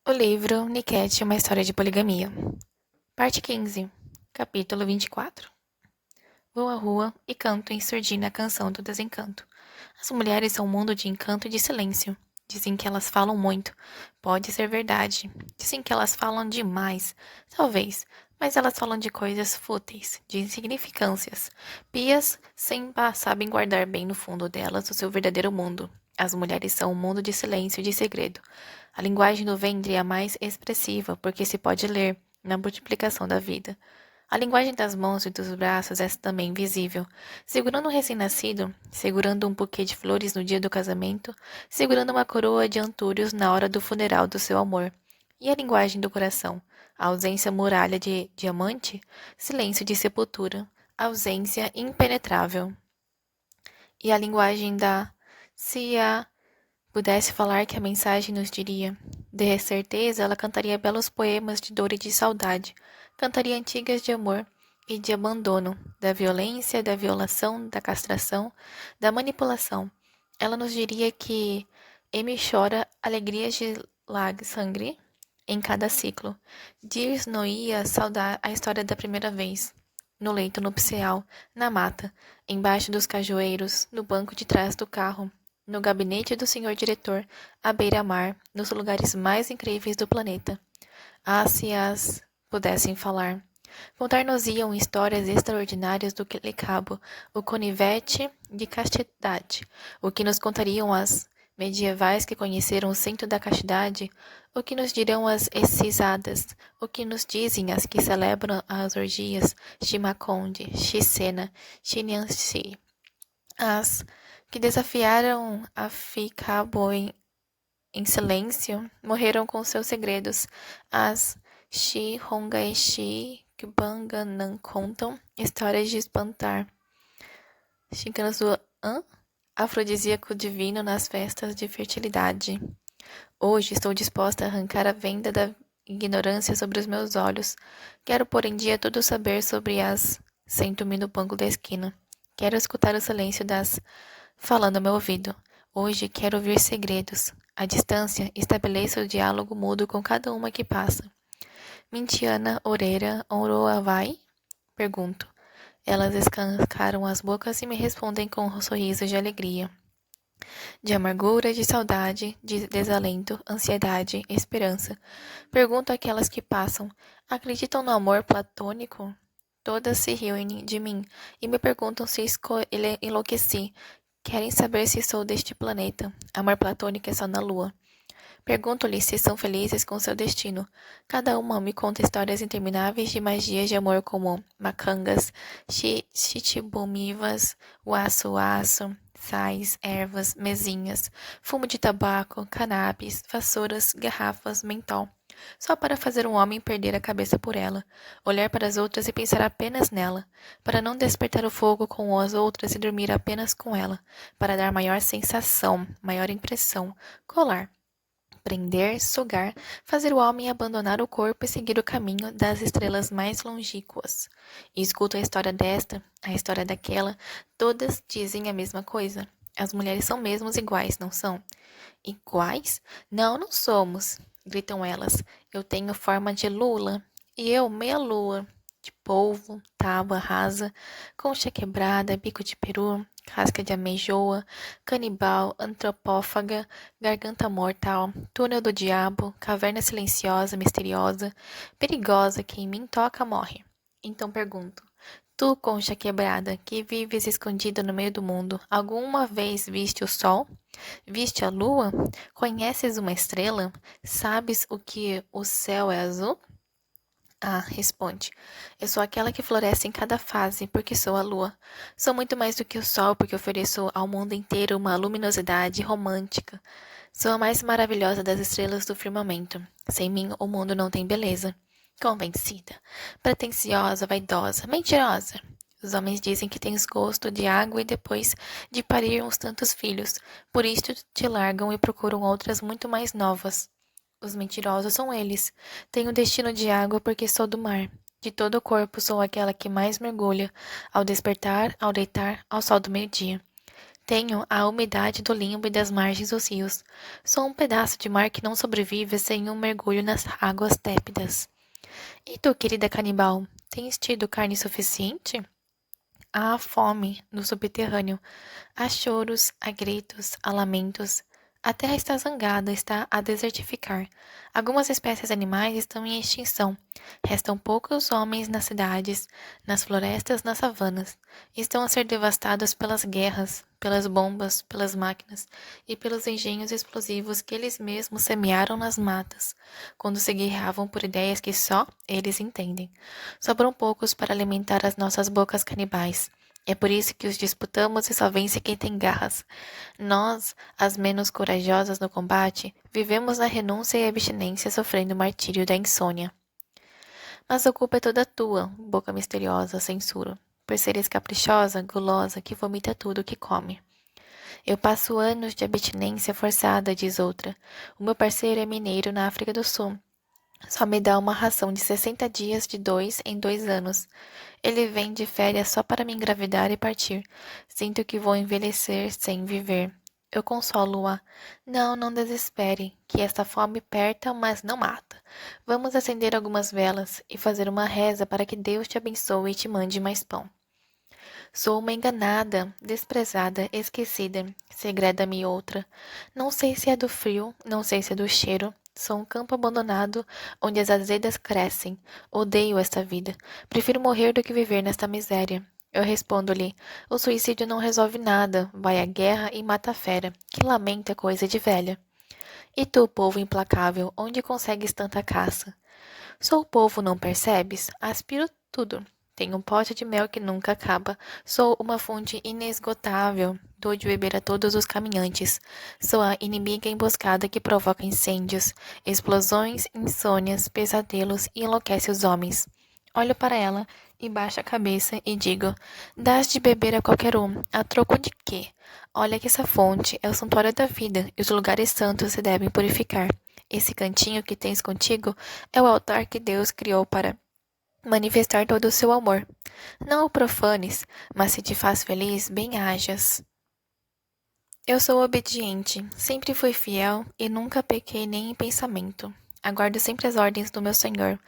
O livro Niket, uma história de poligamia. Parte 15, capítulo 24. Vou à rua e canto em surdina a canção do desencanto. As mulheres são um mundo de encanto e de silêncio. Dizem que elas falam muito. Pode ser verdade. Dizem que elas falam demais. Talvez. Mas elas falam de coisas fúteis, de insignificâncias. Pias sabem guardar bem no fundo delas o seu verdadeiro mundo. As mulheres são um mundo de silêncio e de segredo. A linguagem do ventre é a mais expressiva, porque se pode ler na multiplicação da vida. A linguagem das mãos e dos braços é também visível. Segurando um recém-nascido, segurando um buquê de flores no dia do casamento, segurando uma coroa de antúrios na hora do funeral do seu amor. E a linguagem do coração? A ausência muralha de diamante, silêncio de sepultura, ausência impenetrável. E a linguagem da... Se a pudesse falar que a mensagem nos diria. De certeza, ela cantaria belos poemas de dor e de saudade. Cantaria antigas de amor e de abandono, da violência, da violação, da castração, da manipulação. Ela nos diria que M chora alegrias de sangue em cada ciclo. Dir-nos-ia saudar a história da primeira vez. No leito nupcial, na mata, embaixo dos cajueiros, no banco de trás do carro, no gabinete do senhor diretor, à beira-mar, nos lugares mais incríveis do planeta. Ah, se as pudessem falar. Contar-nos-iam histórias extraordinárias do que lhe cabo, o conivete de castidade, o que nos contariam as medievais que conheceram o centro da castidade, o que nos dirão as excisadas, o que nos dizem as que celebram as orgias, Shimaconde, Shissena, Shinyansi, as que desafiaram a Ficabo em silêncio, morreram com seus segredos. As Shi Kibanga não contam histórias de espantar. Xincanas do afrodisíaco divino nas festas de fertilidade. Hoje estou disposta a arrancar a venda da ignorância sobre os meus olhos. Quero pôr em dia todo o saber sobre as... Sento-me no banco da esquina. Quero escutar o silêncio das... Falando ao meu ouvido. Hoje quero ouvir segredos. À distância, estabeleço o diálogo mudo com cada uma que passa. Mintiana, Oreira, Oroa vai? Pergunto. Elas escancaram as bocas e me respondem com um sorriso de alegria. De amargura, de saudade, de desalento, ansiedade, esperança. Pergunto àquelas que passam, acreditam no amor platônico? Todas se riem de mim e me perguntam se enlouqueci. Querem saber se sou deste planeta. Amor platônico é só na lua. Pergunto-lhes se são felizes com seu destino. Cada uma me conta histórias intermináveis de magias de amor como macangas, chichibumivas, uaço-uaço, sais, ervas, mesinhas, fumo de tabaco, cannabis, vassouras, garrafas, mentol. Só para fazer um homem perder a cabeça por ela, olhar para as outras e pensar apenas nela, para não despertar o fogo com as outras e dormir apenas com ela, para dar maior sensação, maior impressão, colar. Prender, sugar, fazer o homem abandonar o corpo e seguir o caminho das estrelas mais longínquas. E escuto a história desta, a história daquela, todas dizem a mesma coisa. As mulheres são mesmo iguais, não são? Iguais? Não, não somos, gritam elas. Eu tenho forma de lula, e eu meia lua, de polvo, tábua rasa, concha quebrada, bico de peru, casca de ameijoa, canibal, antropófaga, garganta mortal, túnel do diabo, caverna silenciosa, misteriosa, perigosa, que em mim toca morre. Então pergunto, tu, concha quebrada, que vives escondida no meio do mundo, alguma vez viste o sol? Viste a lua? Conheces uma estrela? Sabes o que o céu é azul? Ah, responde. Eu sou aquela que floresce em cada fase, porque sou a lua. Sou muito mais do que o sol, porque ofereço ao mundo inteiro uma luminosidade romântica. Sou a mais maravilhosa das estrelas do firmamento. Sem mim, o mundo não tem beleza. Convencida, pretensiosa, vaidosa, mentirosa. Os homens dizem que tens gosto de água e depois de parir uns tantos filhos. Por isto te largam e procuram outras muito mais novas. Os mentirosos são eles. Tenho destino de água porque sou do mar. De todo o corpo sou aquela que mais mergulha, ao despertar, ao deitar, ao sol do meio-dia. Tenho a umidade do limbo e das margens dos rios. Sou um pedaço de mar que não sobrevive sem um mergulho nas águas tépidas. E tu, querida canibal, tens tido carne suficiente? Há fome no subterrâneo. Há choros, há gritos, há lamentos. A terra está zangada, está a desertificar. Algumas espécies animais estão em extinção. Restam poucos homens nas cidades, nas florestas, nas savanas. Estão a ser devastados pelas guerras, pelas bombas, pelas máquinas e pelos engenhos explosivos que eles mesmos semearam nas matas, quando se guerreavam por ideias que só eles entendem. Sobram poucos para alimentar as nossas bocas canibais. É por isso que os disputamos e só vence quem tem garras. Nós, as menos corajosas no combate, vivemos na renúncia e abstinência sofrendo o martírio da insônia. Mas a culpa é toda tua, boca misteriosa, censuro, por seres caprichosa, gulosa, que vomita tudo o que come. Eu passo anos de abstinência forçada, diz outra. O meu parceiro é mineiro na África do Sul. Só me dá uma ração de 60 dias de 2 em 2 anos. Ele vem de férias só para me engravidar e partir. Sinto que vou envelhecer sem viver. Eu consolo-a. Não, não desespere, que esta fome perta, mas não mata. Vamos acender algumas velas e fazer uma reza para que Deus te abençoe e te mande mais pão. Sou uma enganada, desprezada, esquecida, segreda-me outra. Não sei se é do frio, não sei se é do cheiro. Sou um campo abandonado, onde as azedas crescem. Odeio esta vida. Prefiro morrer do que viver nesta miséria. Eu respondo-lhe, o suicídio não resolve nada. Vai à guerra e mata a fera, que lamenta coisa de velha. E tu, povo implacável, onde consegues tanta caça? Sou o povo, não percebes? Aspiro tudo. Tenho um pote de mel que nunca acaba. Sou uma fonte inesgotável. Dou de beber a todos os caminhantes. Sou a inimiga emboscada que provoca incêndios, explosões, insônias, pesadelos e enlouquece os homens. Olho para ela e baixo a cabeça e digo: dás de beber a qualquer um. A troco de quê? Olha que essa fonte é o santuário da vida e os lugares santos se devem purificar. Esse cantinho que tens contigo é o altar que Deus criou para manifestar todo o seu amor. Não o profanes, mas se te faz feliz, bem hajas. Eu sou obediente, sempre fui fiel e nunca pequei nem em pensamento. Aguardo sempre as ordens do meu Senhor.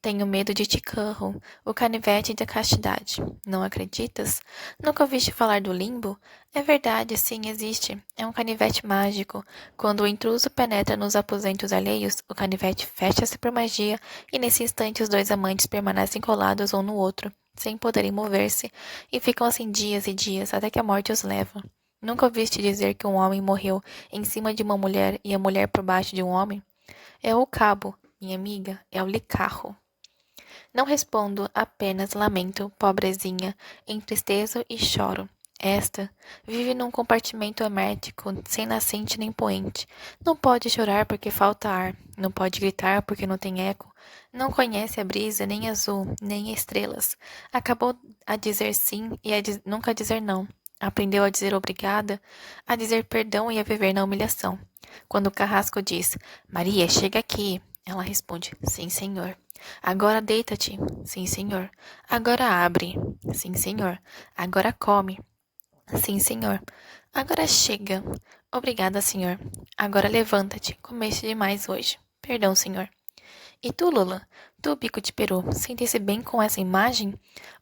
Tenho medo de Ticanro, o canivete da castidade. Não acreditas? Nunca ouviste falar do limbo? É verdade, sim, existe. É um canivete mágico. Quando o intruso penetra nos aposentos alheios, o canivete fecha-se por magia e nesse instante os dois amantes permanecem colados um no outro, sem poderem mover-se, e ficam assim dias e dias até que a morte os leva. Nunca ouviste dizer que um homem morreu em cima de uma mulher e a mulher por baixo de um homem? É o cabo, minha amiga, é o licarro. Não respondo, apenas lamento, pobrezinha, entristeço e choro. Esta vive num compartimento hermético, sem nascente nem poente. Não pode chorar porque falta ar, não pode gritar porque não tem eco. Não conhece a brisa, nem azul, nem estrelas. Acabou a dizer sim e nunca a dizer não. Aprendeu a dizer obrigada, a dizer perdão e a viver na humilhação. Quando o carrasco diz, Maria, chega aqui, ela responde, sim, senhor. Agora deita-te. Sim, senhor. Agora abre. Sim, senhor. Agora come. Sim, senhor. Agora chega. Obrigada, senhor. Agora levanta-te. Comeste demais hoje. Perdão, senhor. E tu, Lula? Tu, bico de peru, sente-se bem com essa imagem?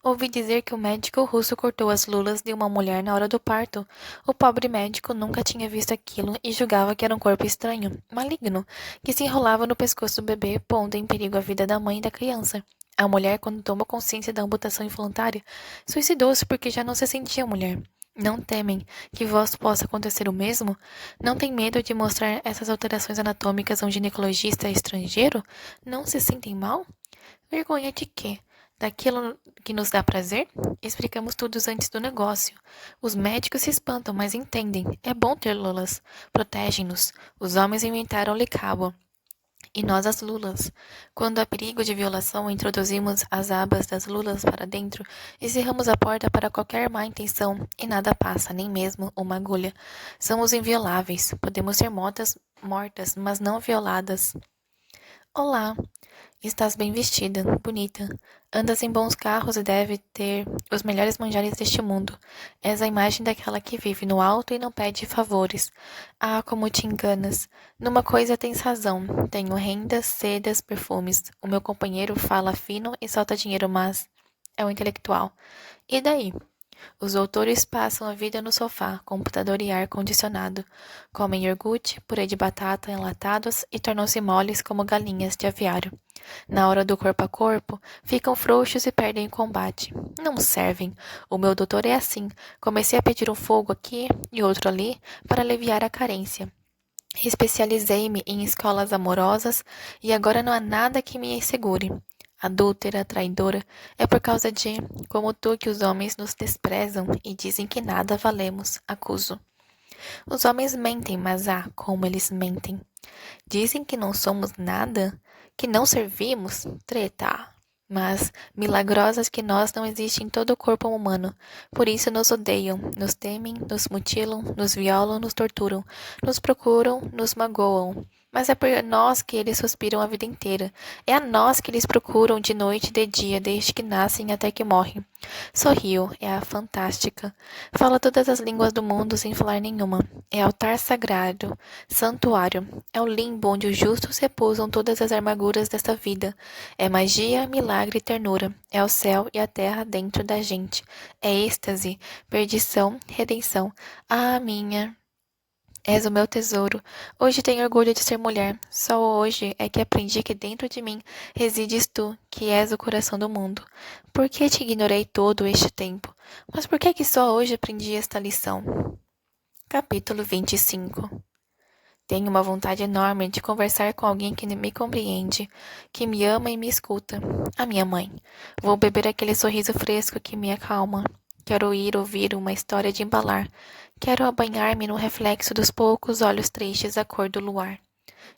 Ouvi dizer que o médico russo cortou as lulas de uma mulher na hora do parto. O pobre médico nunca tinha visto aquilo e julgava que era um corpo estranho, maligno, que se enrolava no pescoço do bebê, pondo em perigo a vida da mãe e da criança. A mulher, quando tomou consciência da amputação involuntária, suicidou-se porque já não se sentia mulher. Não temem que vos possa acontecer o mesmo? Não tem medo de mostrar essas alterações anatômicas a um ginecologista estrangeiro? Não se sentem mal? Vergonha de quê? Daquilo que nos dá prazer? Explicamos tudo antes do negócio. Os médicos se espantam, mas entendem. É bom ter lulas. Protegem-nos. Os homens inventaram-lhe cabo. E nós as lulas. Quando há perigo de violação, introduzimos as abas das lulas para dentro e cerramos a porta para qualquer má intenção, e nada passa, nem mesmo uma agulha. Somos invioláveis. Podemos ser mortas, mas não violadas. Olá, Estás bem vestida, bonita. Andas em bons carros e deve ter os melhores manjares deste mundo. És a imagem daquela que vive no alto e não pede favores. Ah, como te enganas. Numa coisa tens razão. Tenho rendas, sedas, perfumes. O meu companheiro fala fino e solta dinheiro, mas é um intelectual. E daí? Os doutores passam a vida no sofá, computador e ar-condicionado. Comem iogurte, purê de batata enlatados e tornam-se moles como galinhas de aviário. Na hora do corpo a corpo, ficam frouxos e perdem o combate. Não servem. O meu doutor é assim. Comecei a pedir um fogo aqui e outro ali para aliviar a carência. Especializei-me em escolas amorosas e agora não há nada que me segure. Adúltera, traidora, é por causa de, como tu, que os homens nos desprezam e dizem que nada valemos, acuso. Os homens mentem, mas como eles mentem. Dizem que não somos nada, que não servimos, treta. Mas, milagrosas que nós não existe em todo o corpo humano. Por isso nos odeiam, nos temem, nos mutilam, nos violam, nos torturam, nos procuram, nos magoam. Mas é por nós que eles suspiram a vida inteira. É a nós que eles procuram de noite e de dia, desde que nascem até que morrem. Sorriu, é a fantástica. Fala todas as línguas do mundo sem falar nenhuma. É altar sagrado, santuário. É o limbo onde os justos repousam todas as amarguras desta vida. É magia, milagre e ternura. É o céu e a terra dentro da gente. É êxtase, perdição, redenção. Ah, minha. És o meu tesouro. Hoje tenho orgulho de ser mulher. Só hoje é que aprendi que dentro de mim resides tu, que és o coração do mundo. Por que te ignorei todo este tempo? Mas por que só hoje aprendi esta lição? Capítulo 25. Tenho uma vontade enorme de conversar com alguém que me compreende, que me ama e me escuta. A minha mãe. Vou beber aquele sorriso fresco que me acalma. Quero ir ouvir uma história de embalar. Quero abanhar-me no reflexo dos poucos olhos tristes da cor do luar.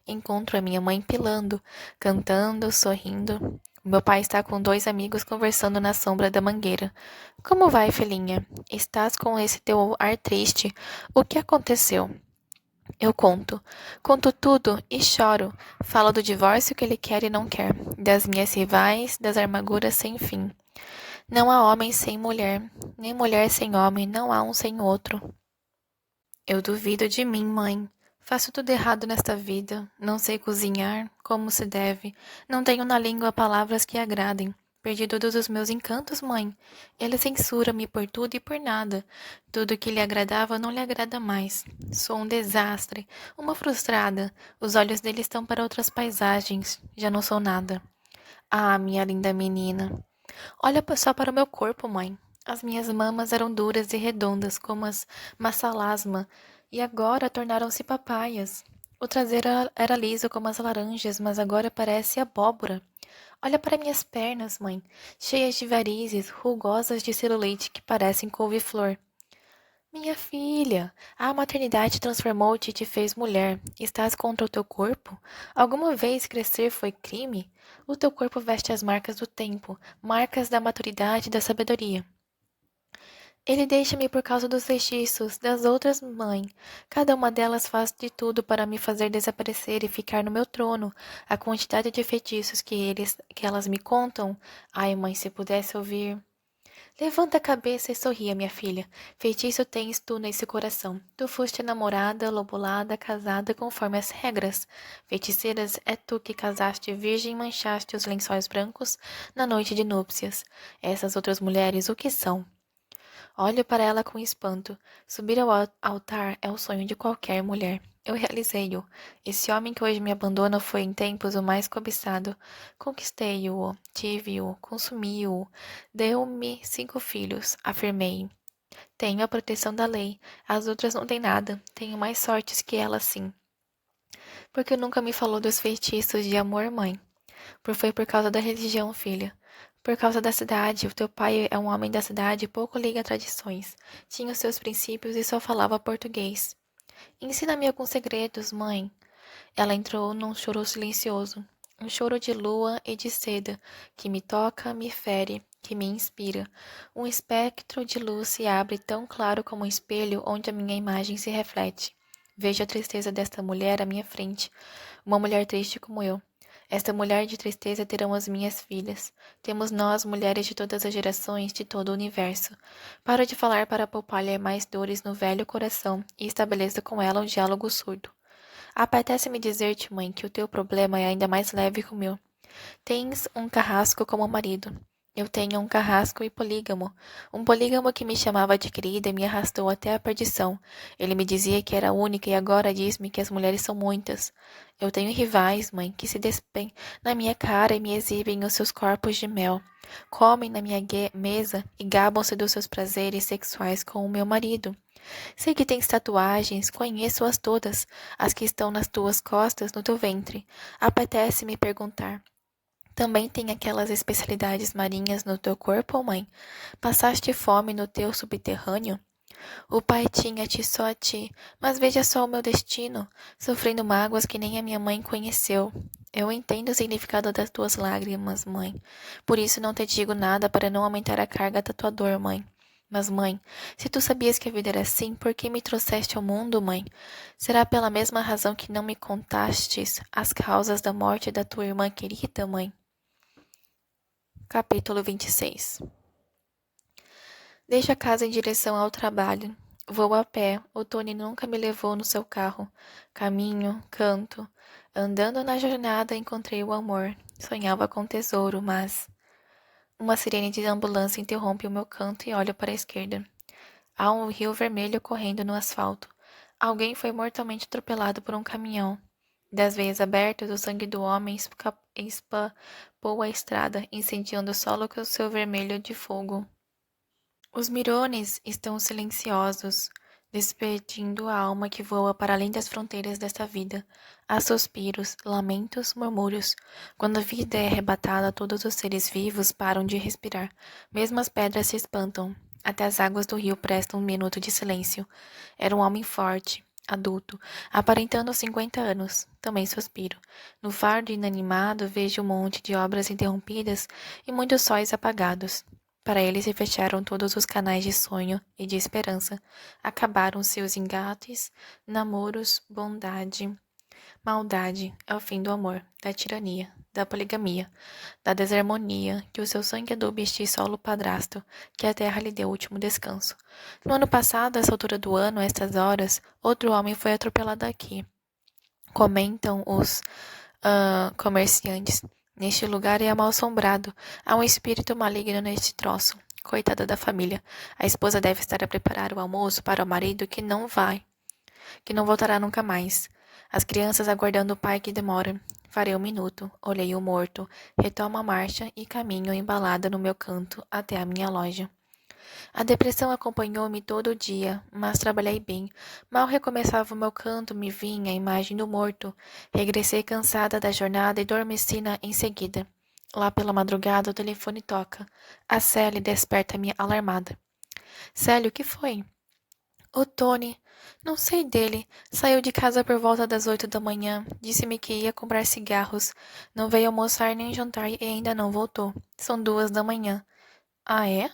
Encontro a minha mãe pilando, cantando, sorrindo. O meu pai está com dois amigos conversando na sombra da mangueira. Como vai, filhinha? Estás com esse teu ar triste. O que aconteceu? Eu conto. Conto tudo e choro. Falo do divórcio que ele quer e não quer, das minhas rivais, das amarguras sem fim. Não há homem sem mulher, nem mulher sem homem, não há um sem outro. Eu duvido de mim, mãe. Faço tudo errado nesta vida. Não sei cozinhar como se deve. Não tenho na língua palavras que agradem. Perdi todos os meus encantos, mãe. Ele censura-me por tudo e por nada. Tudo que lhe agradava não lhe agrada mais. Sou um desastre, uma frustrada. Os olhos dele estão para outras paisagens. Já não sou nada. Ah, minha linda menina. Olha só para o meu corpo, mãe. As minhas mamas eram duras e redondas como as massalasma e agora tornaram-se papaias. O traseiro era liso como as laranjas, mas agora parece abóbora. Olha para minhas pernas, mãe, cheias de varizes, rugosas de celulite que parecem couve-flor. Minha filha, a maternidade transformou-te e te fez mulher. Estás contra o teu corpo? Alguma vez crescer foi crime? O teu corpo veste as marcas do tempo, marcas da maturidade e da sabedoria. Ele deixa-me por causa dos feitiços das outras mães. Cada uma delas faz de tudo para me fazer desaparecer e ficar no meu trono. A quantidade de feitiços que elas me contam. Ai, mãe, se pudesse ouvir. Levanta a cabeça e sorria, minha filha. Feitiço tens tu nesse coração. Tu foste namorada, lobulada, casada conforme as regras. Feiticeiras, é tu que casaste virgem e manchaste os lençóis brancos na noite de núpcias. Essas outras mulheres, o que são? Olho para ela com espanto. Subir ao altar é o sonho de qualquer mulher. Eu realizei-o. Esse homem que hoje me abandona foi em tempos o mais cobiçado. Conquistei-o, tive-o, consumi-o. Deu-me 5 filhos, afirmei. Tenho a proteção da lei. As outras não têm nada. Tenho mais sortes que ela, sim. Porque nunca me falou dos feitiços de amor, mãe? Foi por causa da religião, filha. Por causa da cidade. O teu pai é um homem da cidade e pouco liga a tradições. Tinha os seus princípios e só falava português. Ensina-me alguns segredos, mãe. Ela entrou num choro silencioso. Um choro de lua e de seda, que me toca, me fere, que me inspira. Um espectro de luz se abre tão claro como um espelho onde a minha imagem se reflete. Vejo a tristeza desta mulher à minha frente. Uma mulher triste como eu. Esta mulher de tristeza terão as minhas filhas. Temos nós, mulheres de todas as gerações, de todo o universo. Paro de falar para poupar-lhe mais dores no velho coração e estabeleça com ela um diálogo surdo. Apetece-me dizer-te, mãe, que o teu problema é ainda mais leve que o meu. Tens um carrasco como marido. Eu tenho um carrasco e polígamo. Um polígamo que me chamava de querida e me arrastou até a perdição. Ele me dizia que era única e agora diz-me que as mulheres são muitas. Eu tenho rivais, mãe, que se despem na minha cara e me exibem os seus corpos de mel. Comem na minha mesa e gabam-se dos seus prazeres sexuais com o meu marido. Sei que tens tatuagens, conheço-as todas, as que estão nas tuas costas, no teu ventre. Apetece-me perguntar. Também tem aquelas especialidades marinhas no teu corpo, mãe? Passaste fome no teu subterrâneo? O pai tinha-te só a ti, mas veja só o meu destino, sofrendo mágoas que nem a minha mãe conheceu. Eu entendo o significado das tuas lágrimas, mãe. Por isso não te digo nada para não aumentar a carga da tua dor, mãe. Mas, mãe, se tu sabias que a vida era assim, por que me trouxeste ao mundo, mãe? Será pela mesma razão que não me contastes as causas da morte da tua irmã querida, mãe? Capítulo 26. Deixo a casa em direção ao trabalho. Vou a pé. O Tony nunca me levou no seu carro. Caminho, canto. Andando na jornada encontrei o amor. Sonhava com tesouro, mas... Uma sirene de ambulância interrompe o meu canto e olho para a esquerda. Há um rio vermelho correndo no asfalto. Alguém foi mortalmente atropelado por um caminhão. Das veias abertas, o sangue do homem espapou a estrada, incendiando o solo com o seu vermelho de fogo. Os mirones estão silenciosos, despedindo a alma que voa para além das fronteiras desta vida. Há suspiros, lamentos, murmúrios. Quando a vida é arrebatada, todos os seres vivos param de respirar. Mesmo as pedras se espantam. Até as águas do rio prestam um minuto de silêncio. Era um homem forte, adulto, aparentando 50 anos. Também suspiro. No fardo inanimado vejo um monte de obras interrompidas e muitos sóis apagados. Para ele se fecharam todos os canais de sonho e de esperança. Acabaram-se os engates, namoros, bondade, maldade. É o fim do amor, da tirania, da poligamia, da desarmonia, que o seu sangue adube este solo padrasto, que a terra lhe deu o último descanso. No ano passado, a essa altura do ano, a estas horas, outro homem foi atropelado aqui. Comentam os comerciantes. Neste lugar é mal assombrado. Há um espírito maligno neste troço. Coitada da família. A esposa deve estar a preparar o almoço para o marido que não voltará nunca mais. As crianças aguardando o pai que demora. Farei um minuto. Olhei o morto. Retomo a marcha e caminho embalada no meu canto até a minha loja. A depressão acompanhou-me todo o dia, mas trabalhei bem. Mal recomeçava o meu canto, me vinha a imagem do morto. Regressei cansada da jornada e dormeci em seguida. Lá pela madrugada o telefone toca. A Sally desperta-me alarmada. Sally, o que foi? O Tony. Não sei dele. Saiu de casa por volta das 8 da manhã. Disse-me que ia comprar cigarros. Não veio almoçar nem jantar e ainda não voltou. São 2 da manhã. Ah, é?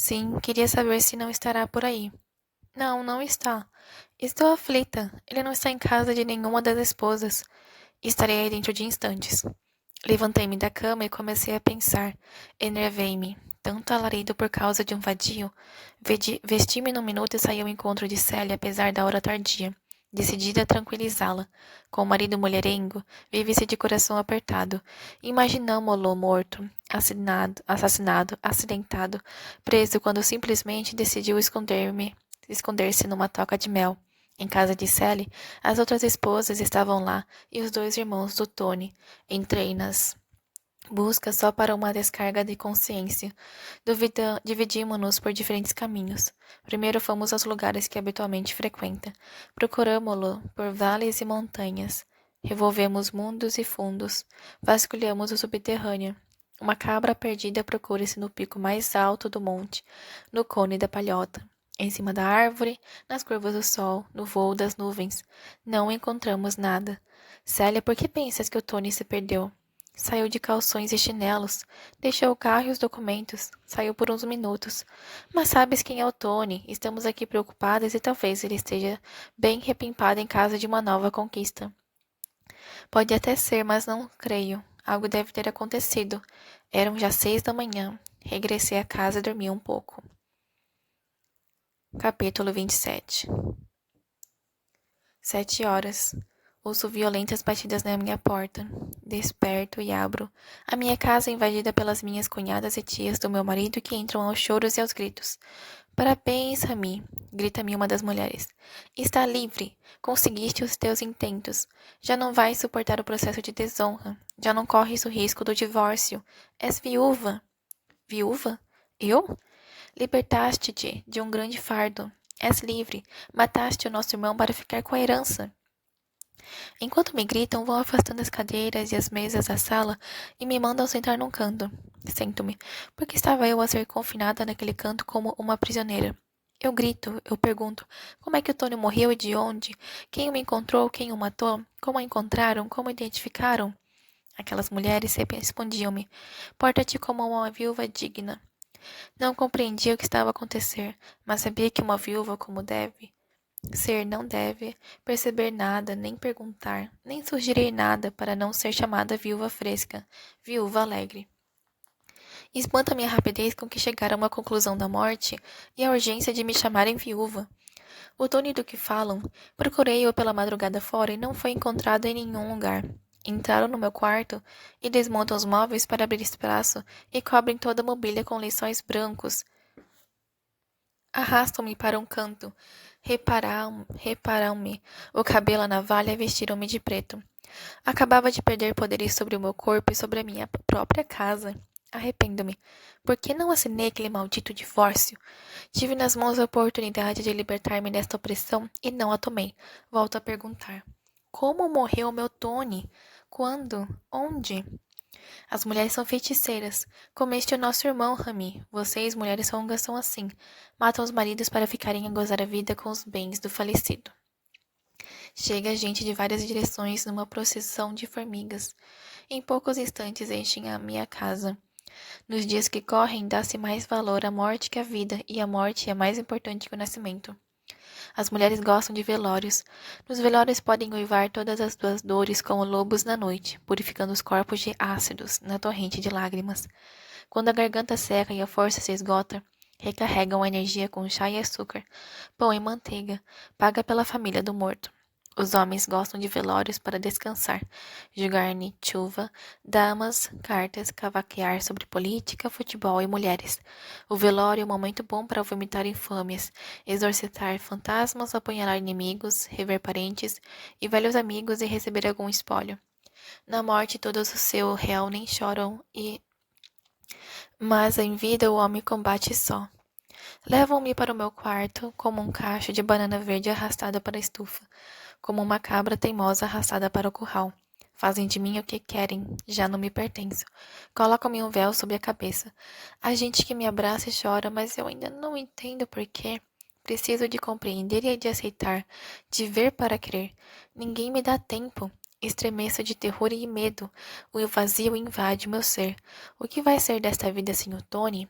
Sim, queria saber se não estará por aí. Não, não está. Estou aflita. Ele não está em casa de nenhuma das esposas. Estarei aí dentro de instantes. Levantei-me da cama e comecei a pensar. Enervei-me. Tanto alarido por causa de um vadio. Vesti-me num minuto e saí ao encontro de Célia, apesar da hora tardia. Decidida a tranquilizá-la. Com o marido mulherengo, vive-se de coração apertado. Imaginamo-lo morto, assassinado, acidentado, preso quando simplesmente decidiu esconder-se numa toca de mel. Em casa de Sally, as outras esposas estavam lá e os 2 irmãos do Tony. Entrei nas buscas só para uma descarga de consciência. Dividimo-nos por diferentes caminhos. Primeiro fomos aos lugares que habitualmente frequenta. Procuramo-lo por vales e montanhas. Revolvemos mundos e fundos. Vasculhamos o subterrâneo. Uma cabra perdida procura-se no pico mais alto do monte, no cone da palhota. Em cima da árvore, nas curvas do sol, no vôo das nuvens. Não encontramos nada. Célia, por que pensas que o Tony se perdeu? Saiu de calções e chinelos. Deixou o carro e os documentos. Saiu por uns minutos. Mas sabes quem é o Tony? Estamos aqui preocupadas e talvez ele esteja bem repimpado em casa de uma nova conquista. Pode até ser, mas não creio. Algo deve ter acontecido. Eram já 6 da manhã. Regressei a casa e dormi um pouco. Capítulo 27. 7 horas. Ouço violentas batidas na minha porta. Desperto e abro. A minha casa é invadida pelas minhas cunhadas e tias do meu marido que entram aos choros e aos gritos. Parabéns, Rami, grita-me uma das mulheres. Está livre. Conseguiste os teus intentos. Já não vais suportar o processo de desonra. Já não corres o risco do divórcio. És viúva. Viúva? Eu? Libertaste-te de um grande fardo. És livre. Mataste o nosso irmão para ficar com a herança. Enquanto me gritam, vão afastando as cadeiras e as mesas da sala e me mandam sentar num canto. Sento-me, porque estava eu a ser confinada naquele canto como uma prisioneira. Eu grito, eu pergunto, como é que o Tony morreu e de onde? Quem o encontrou, quem o matou? Como o encontraram, como o identificaram? Aquelas mulheres respondiam-me, porta-te como uma viúva digna. Não compreendia o que estava a acontecer, mas sabia que uma viúva como deve ser não deve perceber nada, nem perguntar, nem sugerir nada para não ser chamada viúva fresca, viúva alegre. Espanta-me a rapidez com que chegaram à conclusão da morte e a urgência de me chamarem viúva. O Tony do que falam, procurei-o pela madrugada fora e não foi encontrado em nenhum lugar. Entraram no meu quarto e desmontam os móveis para abrir espaço e cobrem toda a mobília com lençóis brancos. Arrastam-me para um canto. Reparam-me o cabelo à navalha e vestiram-me de preto. Acabava de perder poderes sobre o meu corpo e sobre a minha própria casa. Arrependo-me. Por que não assinei aquele maldito divórcio? Tive nas mãos a oportunidade de libertar-me desta opressão e não a tomei. Volto a perguntar. Como morreu meu Tony? Quando? Onde? As mulheres são feiticeiras. Comeste o nosso irmão, Rami. Vocês, mulheres longas, são assim. Matam os maridos para ficarem a gozar a vida com os bens do falecido. Chega gente de várias direções numa procissão de formigas. Em poucos instantes enchem a minha casa. Nos dias que correm, dá-se mais valor à morte que à vida, e a morte é mais importante que o nascimento. As mulheres gostam de velórios. Nos velórios podem uivar todas as suas dores como lobos na noite, purificando os corpos de ácidos na torrente de lágrimas. Quando a garganta seca e a força se esgota, recarregam a energia com chá e açúcar, pão e manteiga, paga pela família do morto. Os homens gostam de velórios para descansar, jogar chuva, damas, cartas, cavaquear sobre política, futebol e mulheres. O velório é um momento bom para vomitar infâmias, exorcitar fantasmas, apunhalar inimigos, rever parentes e velhos amigos e receber algum espólio. Na morte todos o seu réu nem choram, mas em vida o homem combate só. Levam-me para o meu quarto como um cacho de banana verde arrastada para a estufa, como uma cabra teimosa arrastada para o curral. Fazem de mim o que querem, já não me pertenço. Colocam-me um véu sobre a cabeça. Há gente que me abraça e chora, mas eu ainda não entendo por quê. Preciso de compreender e de aceitar, de ver para crer. Ninguém me dá tempo. Estremeço de terror e medo. O vazio invade o meu ser. O que vai ser desta vida sem o Tony?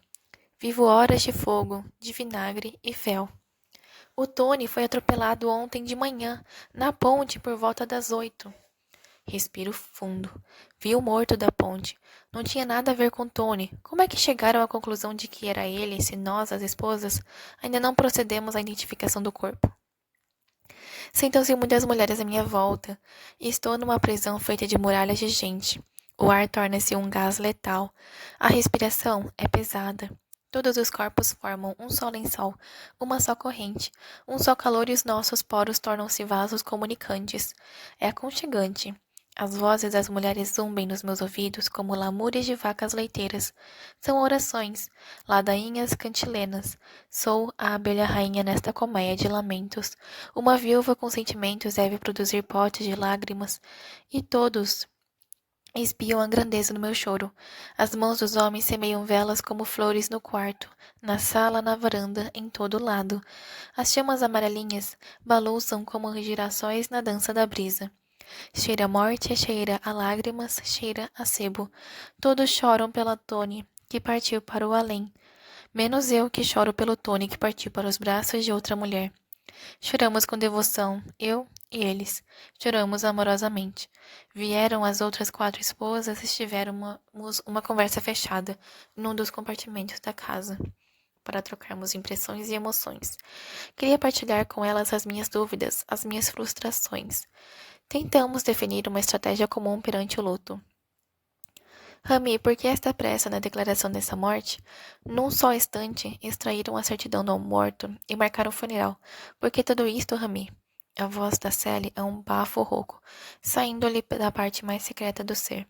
Vivo horas de fogo, de vinagre e fel. O Tony foi atropelado ontem de manhã, na ponte por volta das 8. Respiro fundo. Vi o morto da ponte. Não tinha nada a ver com Tony. Como é que chegaram à conclusão de que era ele, se nós, as esposas, ainda não procedemos à identificação do corpo? Sentam-se muitas mulheres à minha volta, e estou numa prisão feita de muralhas de gente. O ar torna-se um gás letal. A respiração é pesada. Todos os corpos formam um só lençol, uma só corrente, um só calor e os nossos poros tornam-se vasos comunicantes. É aconchegante. As vozes das mulheres zumbem nos meus ouvidos como lamúrias de vacas leiteiras. São orações, ladainhas cantilenas. Sou a abelha rainha nesta colmeia de lamentos. Uma viúva com sentimentos deve produzir potes de lágrimas, e todos espiam a grandeza do meu choro. As mãos dos homens semeiam velas como flores no quarto, na sala, na varanda, em todo lado. As chamas amarelinhas balouçam como girassóis na dança da brisa. Cheira a morte, cheira a lágrimas, cheira a sebo. Todos choram pela Tony, que partiu para o além. Menos eu, que choro pelo Tony, que partiu para os braços de outra mulher. Choramos com devoção, eu E eles choramos amorosamente. Vieram as outras 4 esposas e tivemos uma conversa fechada num dos compartimentos da casa, para trocarmos impressões e emoções. Queria partilhar com elas as minhas dúvidas, as minhas frustrações. Tentamos definir uma estratégia comum perante o luto. Rami, por que esta pressa na declaração dessa morte? Num só instante, extraíram a certidão do morto e marcaram o funeral. Por que tudo isto, Rami? A voz da Sally é um bafo rouco, saindo-lhe da parte mais secreta do ser.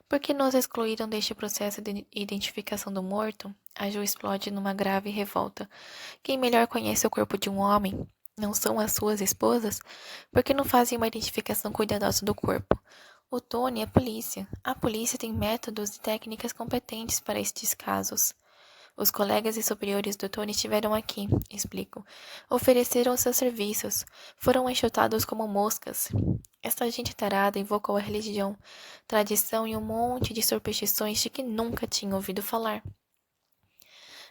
Por que nos excluíram deste processo de identificação do morto? A Ju explode numa grave revolta. Quem melhor conhece o corpo de um homem? Não são as suas esposas? Por que não fazem uma identificação cuidadosa do corpo? O Tony é polícia. A polícia tem métodos e técnicas competentes para estes casos. Os colegas e superiores do Tony estiveram aqui, explico. Ofereceram seus serviços. Foram enxotados como moscas. Esta gente tarada invocou a religião, tradição e um monte de superstições de que nunca tinha ouvido falar.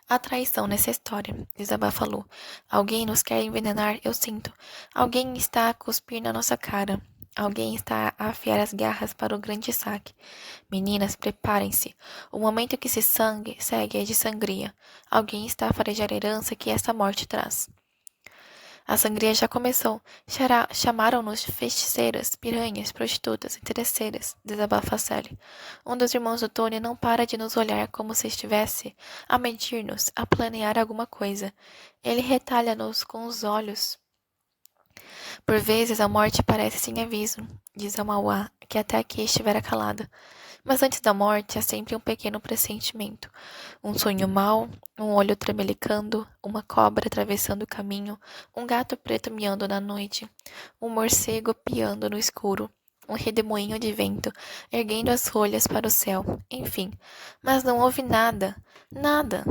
Há traição nessa história, desabafa Lu. Alguém nos quer envenenar, eu sinto. Alguém está a cuspir na nossa cara. Alguém está a afiar as garras para o grande saque. Meninas, preparem-se. O momento que se segue é de sangria. Alguém está a farejar a herança que esta morte traz. A sangria já começou. Chamaram-nos de feiticeiras, piranhas, prostitutas, interesseiras, desabafa Sally. Um dos irmãos do Tony não para de nos olhar como se estivesse a medir-nos, a planear alguma coisa. Ele retalha-nos com os olhos. Por vezes a morte parece sem aviso, diz a Mauá, que até aqui estivera calada. Mas antes da morte há sempre um pequeno pressentimento. Um sonho mau, um olho tremelicando, uma cobra atravessando o caminho, um gato preto miando na noite, um morcego piando no escuro, um redemoinho de vento, erguendo as folhas para o céu, enfim. Mas não houve nada, nada.